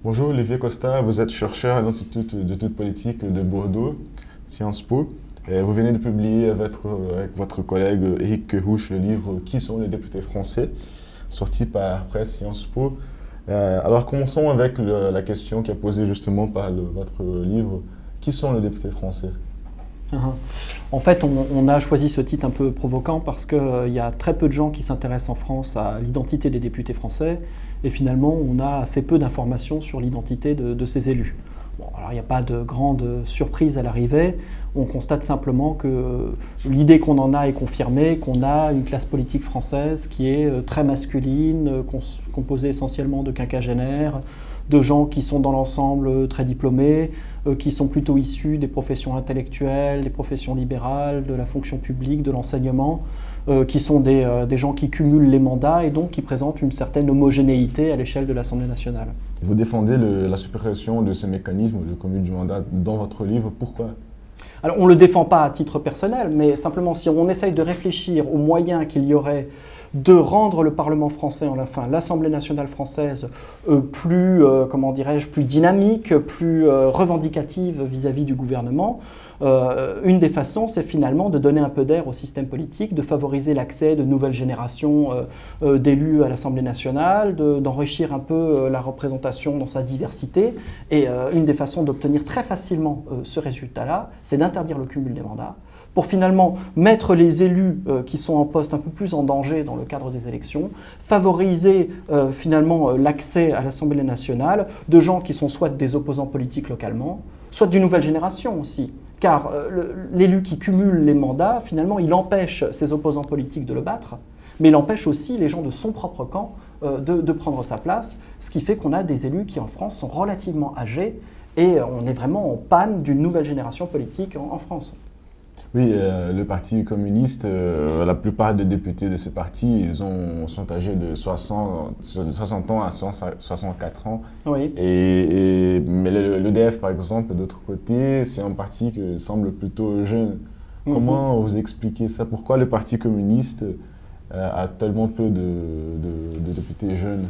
Bonjour Olivier Costa, vous êtes chercheur à l'Institut d'études politiques de Bordeaux, Sciences Po. Et vous venez de publier avec votre collègue Éric Kerrouche le livre Qui sont les députés français, sorti par Presse Sciences Po. Alors commençons avec la question qui est posée justement par votre livre. Qui sont les députés français? Uhum. En fait, on a choisi ce titre un peu provoquant parce qu'il y a très peu de gens qui s'intéressent en France à l'identité des députés français et finalement on a assez peu d'informations sur l'identité de ces élus. Bon, alors il n'y a pas de grande surprise à l'arrivée, on constate simplement que l'idée qu'on en a est confirmée, qu'on a une classe politique française qui est très masculine, composée essentiellement de quinquagénaires, de gens qui sont dans l'ensemble très diplômés, qui sont plutôt issus des professions intellectuelles, des professions libérales, de la fonction publique, de l'enseignement, qui sont des gens qui cumulent les mandats et donc qui présentent une certaine homogénéité à l'échelle de l'Assemblée nationale. Vous défendez la suppression de ce mécanisme de cumul du mandat dans votre livre. Pourquoi? Alors on ne le défend pas à titre personnel, mais simplement si on essaye de réfléchir aux moyens qu'il y aurait de rendre le Parlement français, enfin l'Assemblée nationale française, plus, comment dirais-je, plus dynamique, plus revendicative vis-à-vis du gouvernement, une des façons, c'est finalement de donner un peu d'air au système politique, de favoriser l'accès de nouvelles générations d'élus à l'Assemblée nationale, d'enrichir un peu la représentation dans sa diversité. Et une des façons d'obtenir très facilement ce résultat-là, c'est d'interdire le cumul des mandats, pour finalement mettre les élus qui sont en poste un peu plus en danger dans le cadre des élections, favoriser finalement l'accès à l'Assemblée nationale de gens qui sont soit des opposants politiques localement, soit d'une nouvelle génération aussi. Car l'élu qui cumule les mandats, finalement, il empêche ses opposants politiques de le battre, mais il empêche aussi les gens de son propre camp de prendre sa place, ce qui fait qu'on a des élus qui en France sont relativement âgés et on est vraiment en panne d'une nouvelle génération politique en France. Oui, le Parti communiste, la plupart des députés de ce parti, sont âgés de 60 ans à 64 ans. Oui. Mais l'EDF, par exemple, d'autre côté, c'est un parti qui semble plutôt jeune. Comment vous expliquez ça? Pourquoi le Parti communiste a tellement peu de députés jeunes?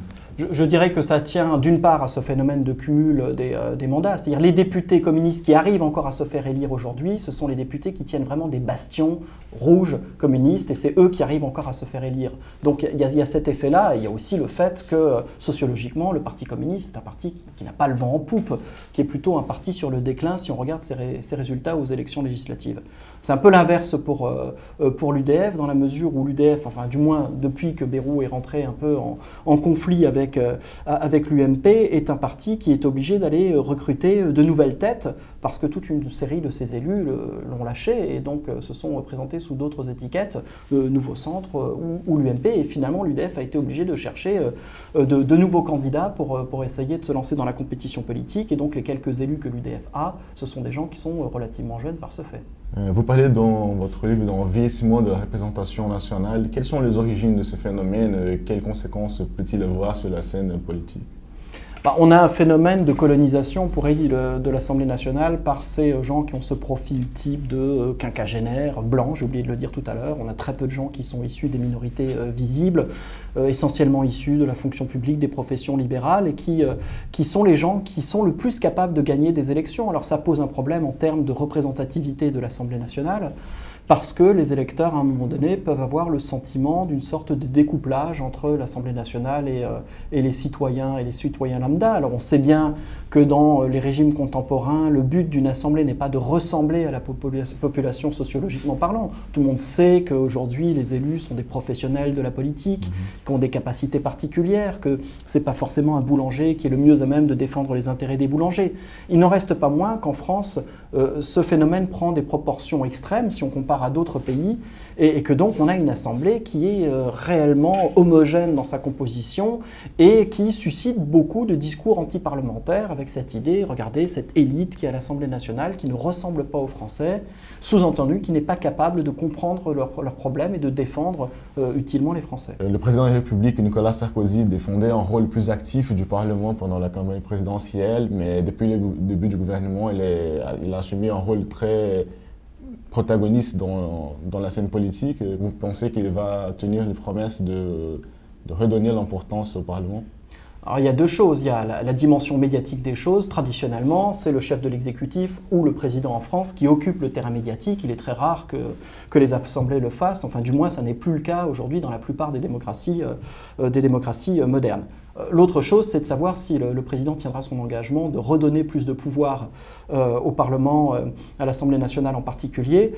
Je dirais que ça tient d'une part à ce phénomène de cumul des mandats, c'est-à-dire les députés communistes qui arrivent encore à se faire élire aujourd'hui, ce sont les députés qui tiennent vraiment des bastions rouges communistes et c'est eux qui arrivent encore à se faire élire. Donc il y a cet effet-là et il y a aussi le fait que sociologiquement le Parti communiste est un parti qui n'a pas le vent en poupe, qui est plutôt un parti sur le déclin si on regarde ses résultats aux élections législatives. C'est un peu l'inverse pour l'UDF dans la mesure où l'UDF, enfin du moins depuis que Bayrou est rentré un peu en conflit avec l'UMP, est un parti qui est obligé d'aller recruter de nouvelles têtes parce que toute une série de ses élus l'ont lâché et donc se sont présentés sous d'autres étiquettes, Nouveau Centre ou l'UMP. Et finalement, l'UDF a été obligé de chercher de nouveaux candidats pour essayer de se lancer dans la compétition politique. Et donc les quelques élus que l'UDF a, ce sont des gens qui sont relativement jeunes par ce fait. Vous parlez dans votre livre d'un vieillissement de la représentation nationale. Quelles sont les origines de ce phénomène? Quelles conséquences peut-il avoir sur la scène politique? On a un phénomène de colonisation, on pourrait dire, de l'Assemblée nationale par ces gens qui ont ce profil type de quinquagénaire, blanc, j'ai oublié de le dire tout à l'heure. On a très peu de gens qui sont issus des minorités visibles, essentiellement issus de la fonction publique, des professions libérales, et qui sont les gens qui sont le plus capables de gagner des élections. Alors ça pose un problème en termes de représentativité de l'Assemblée nationale, parce que les électeurs, à un moment donné, peuvent avoir le sentiment d'une sorte de découplage entre l'Assemblée nationale et les citoyens lambda. Alors on sait bien que dans les régimes contemporains, le but d'une assemblée n'est pas de ressembler à la population sociologiquement parlant. Tout le monde sait qu'aujourd'hui, les élus sont des professionnels de la politique, qui ont des capacités particulières, que ce n'est pas forcément un boulanger qui est le mieux à même de défendre les intérêts des boulangers. Il n'en reste pas moins qu'en France, ce phénomène prend des proportions extrêmes si on compare à d'autres pays et que donc on a une assemblée qui est réellement homogène dans sa composition et qui suscite beaucoup de discours anti-parlementaires avec cette idée, regardez cette élite qui est à l'Assemblée nationale qui ne ressemble pas aux Français, sous-entendu qui n'est pas capable de comprendre leurs problèmes et de défendre utilement les Français. Le président de la République, Nicolas Sarkozy, défendait un rôle plus actif du Parlement pendant la campagne présidentielle, mais depuis le début du gouvernement, il a assumé un rôle très protagoniste dans la scène politique. Vous pensez qu'il va tenir les promesses de redonner l'importance au Parlement? Alors il y a deux choses, il y a la dimension médiatique des choses. Traditionnellement, c'est le chef de l'exécutif ou le président en France qui occupe le terrain médiatique. Il est très rare que les assemblées le fassent, enfin du moins ça n'est plus le cas aujourd'hui dans la plupart des démocraties modernes. L'autre chose, c'est de savoir si le président tiendra son engagement de redonner plus de pouvoir au Parlement, à l'Assemblée nationale en particulier,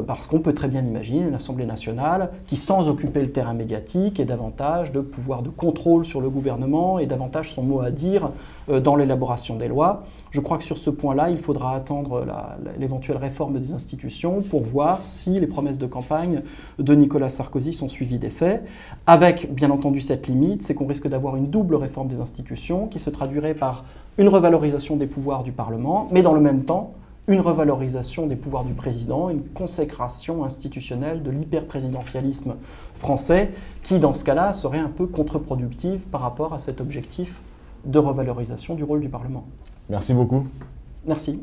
parce qu'on peut très bien imaginer une Assemblée nationale qui, sans occuper le terrain médiatique, ait davantage de pouvoir de contrôle sur le gouvernement et davantage son mot à dire dans l'élaboration des lois. Je crois que sur ce point-là, il faudra attendre l'éventuelle réforme des institutions pour voir si les promesses de campagne de Nicolas Sarkozy sont suivies des faits, avec bien entendu cette limite, c'est qu'on risque d'avoir une double réforme des institutions qui se traduirait par une revalorisation des pouvoirs du Parlement, mais dans le même temps, une revalorisation des pouvoirs du président, une consécration institutionnelle de l'hyper-présidentialisme français, qui dans ce cas-là serait un peu contre-productive par rapport à cet objectif de revalorisation du rôle du Parlement. Merci beaucoup. Merci.